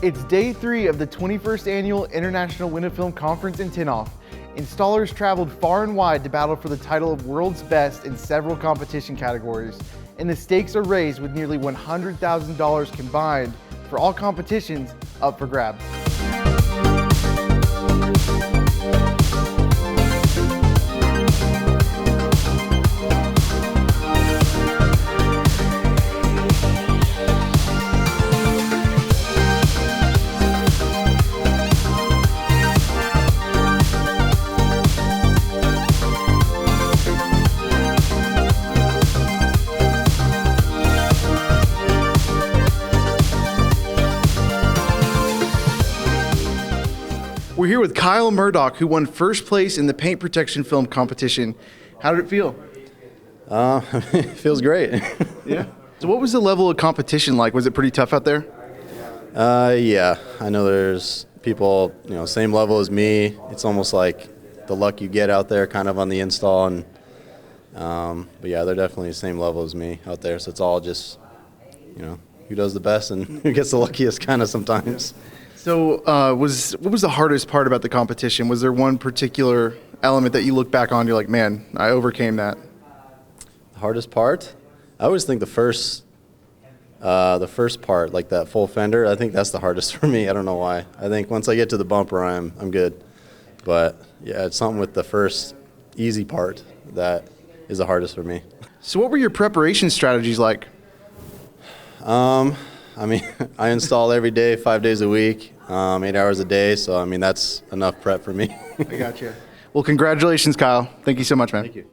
It's day 3 of the 21st Annual International Window Film Conference in Tint-Off. Installers traveled far and wide to battle for the title of World's Best in several competition categories, and the stakes are raised with nearly $100,000 combined for all competitions up for grabs. We're here with Kyle Murdock, who won first place in the paint protection film competition. How did it feel? It feels great. Yeah. So what was the level of competition like? Was it pretty tough out there? Yeah. I know there's people, same level as me. It's almost like the luck you get out there kind of on the install. And but yeah, they're definitely the same level as me out there. So it's all just, who does the best and who gets the luckiest kind of sometimes. So what was the hardest part about the competition? Was there one particular element that you look back on, you're like, man, I overcame that? The hardest part? I always think the first part, like that full fender, I think that's the hardest for me. I don't know why. I think once I get to the bumper, I'm good. But yeah, it's something with the first easy part that is the hardest for me. So what were your preparation strategies like? I install every day, 5 days a week, 8 hours a day. So, that's enough prep for me. I got you. Well, congratulations, Kyle. Thank you so much, man. Thank you.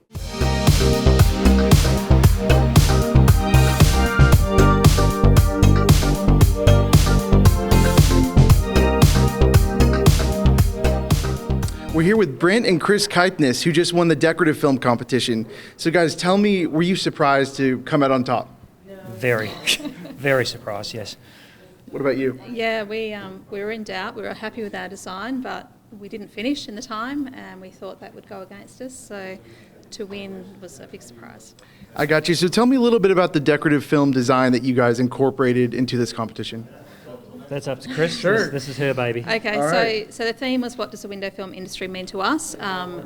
We're here with Brent and Kitness, who just won the decorative film competition. So, guys, tell me, were you surprised to come out on top? Very, very surprised, yes. What about you? Yeah, we were in doubt. We were happy with our design, but we didn't finish in the time, and we thought that would go against us. So to win was a big surprise. I got you. So tell me a little bit about the decorative film design that you guys incorporated into this competition. That's up to Chris. Sure. This is her baby. Okay, so the theme was, what does the window film industry mean to us?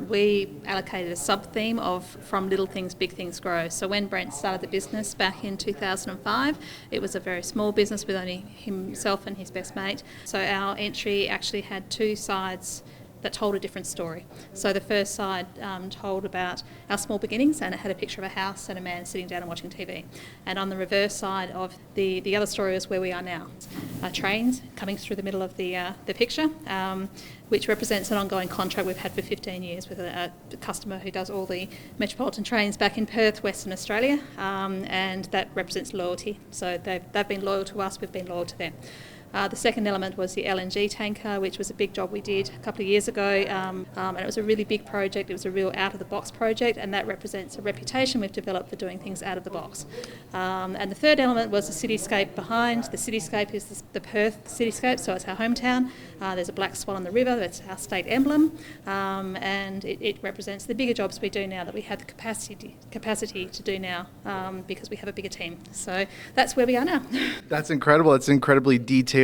We allocated a sub-theme of from little things, big things grow. So when Brent started the business back in 2005, it was a very small business with only himself and his best mate. So our entry actually had 2 sides that told a different story. So the first side told about our small beginnings, and it had a picture of a house and a man sitting down and watching TV. And on the reverse side of the other story is where we are now. Trains coming through the middle of the picture, which represents an ongoing contract we've had for 15 years with a customer who does all the metropolitan trains back in Perth, Western Australia, and that represents loyalty. So they've been loyal to us, we've been loyal to them. The second element was the LNG tanker, which was a big job we did a couple of years ago, and it was a really big project. It was a real out-of-the-box project, and that represents a reputation we've developed for doing things out of the box. And the third element was the cityscape behind. The cityscape is the Perth cityscape, so it's our hometown. There's a black swan on the river, that's our state emblem, and it represents the bigger jobs we do now that we have the capacity to do now because we have a bigger team. So that's where we are now. That's incredible. That's an incredibly detailed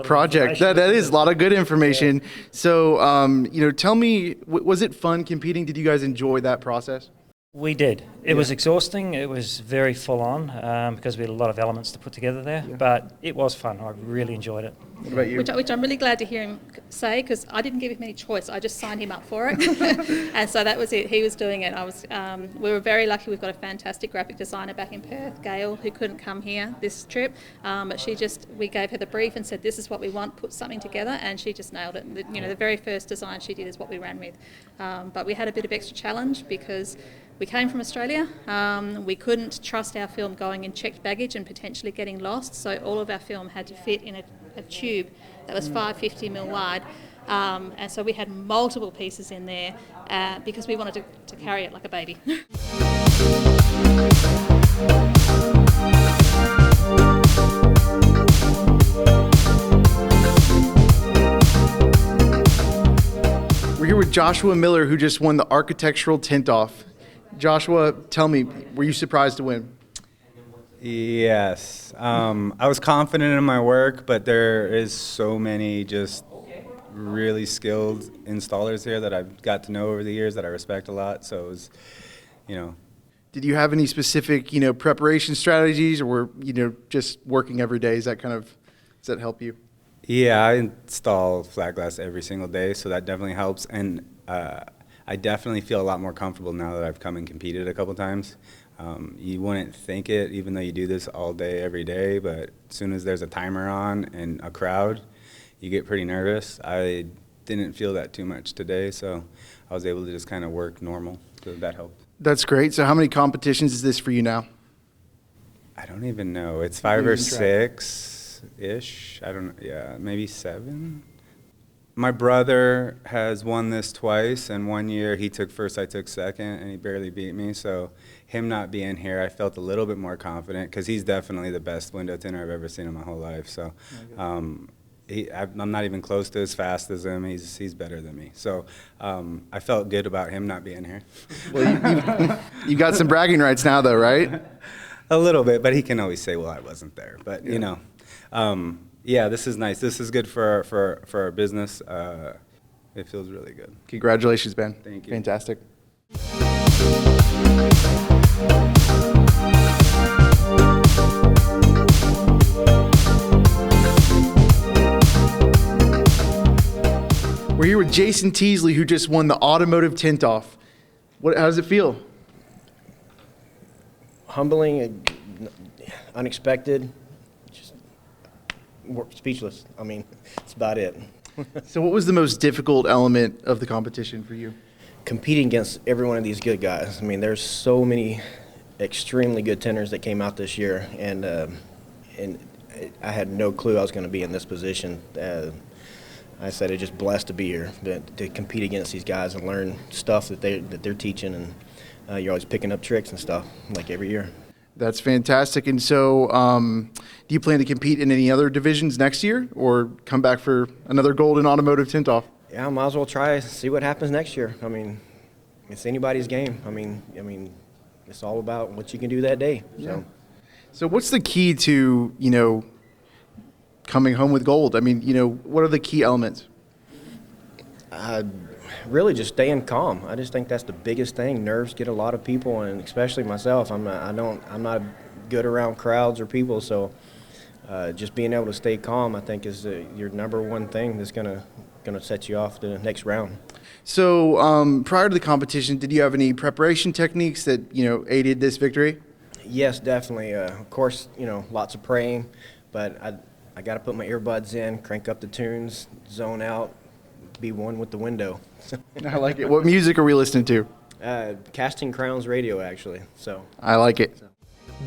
project. That is a lot of good information. Yeah. So, tell me, was it fun competing? Did you guys enjoy that process? We did. It was exhausting. It was very full on because we had a lot of elements to put together there, but it was fun. I really enjoyed it. What about you? Which I'm really glad to hear him say, because I didn't give him any choice. I just signed him up for it. And so that was it. He was doing it. We were very lucky. We've got a fantastic graphic designer back in Perth, Gail, who couldn't come here this trip. But we gave her the brief and said, this is what we want, put something together, and she just nailed it. The very first design she did is what we ran with. But we had a bit of extra challenge because we came from Australia. We couldn't trust our film going in checked baggage and potentially getting lost, so all of our film had to fit in a tube that was 550mm wide. And so we had multiple pieces in there because we wanted to carry it like a baby. We're here with Joshua Miller, who just won the Architectural Tint-Off. Joshua, tell me, were you surprised to win? Yes. I was confident in my work, but there is so many just really skilled installers here that I've got to know over the years that I respect a lot. So it was, Did you have any specific, preparation strategies, or just working every day? Does that help you? Yeah, I install flat glass every single day, so that definitely helps. And I definitely feel a lot more comfortable now that I've come and competed a couple times. You wouldn't think it, even though you do this all day, every day, but as soon as there's a timer on and a crowd, you get pretty nervous. I didn't feel that too much today, so I was able to just kind of work normal, so that helped. That's great. So how many competitions is this for you now? I don't even know. It's 5 or 6-ish. I don't know. Yeah, maybe 7. My brother has won this twice, and one year he took first, I took second, and he barely beat me. So him not being here, I felt a little bit more confident because he's definitely the best window tinter I've ever seen in my whole life. So I'm not even close to as fast as him. He's better than me. So I felt good about him not being here. Well, you got some bragging rights now, though, right? A little bit, but he can always say, well, I wasn't there. But, yeah, this is nice. This is good for our business. It feels really good. Congratulations, Ben. Thank you. Fantastic. We're here with Jason Teasley, who just won the Automotive Tint-Off. How does it feel? Humbling, unexpected, just speechless. I mean, that's about it. So what was the most difficult element of the competition for you? Competing against every one of these good guys. I mean, there's so many extremely good tenders that came out this year, and I had no clue I was going to be in this position. I said, I'm just blessed to be here, to compete against these guys and learn stuff that they're teaching, and you're always picking up tricks and stuff, like every year. That's fantastic. And so do you plan to compete in any other divisions next year, or come back for another gold in Automotive Tint-Off? Yeah, I might as well try, see what happens next year. I mean, it's anybody's game. I mean, it's all about what you can do that day. Yeah. So what's the key to, coming home with gold? I mean, what are the key elements? Really just staying calm. I just think that's the biggest thing. Nerves get a lot of people, and especially myself. I'm not good around crowds or people, so just being able to stay calm, I think, is your number one thing that's gonna set you off to the next round. So prior to the competition, did you have any preparation techniques that aided this victory? Yes, definitely. Of course, lots of praying, but I got to put my earbuds in, crank up the tunes, zone out, be one with the window. I like it. What music are we listening to? Casting Crowns Radio, actually. So I like it.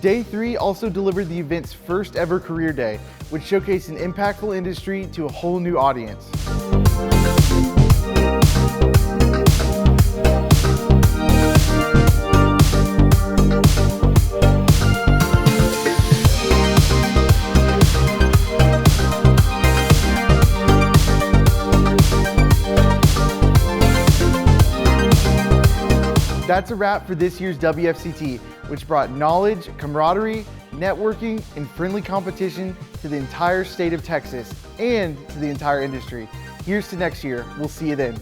Day 3 also delivered the event's first ever career day, which showcased an impactful industry to a whole new audience. That's a wrap for this year's WFCT, which brought knowledge, camaraderie, networking, and friendly competition to the entire state of Texas and to the entire industry. Here's to next year. We'll see you then.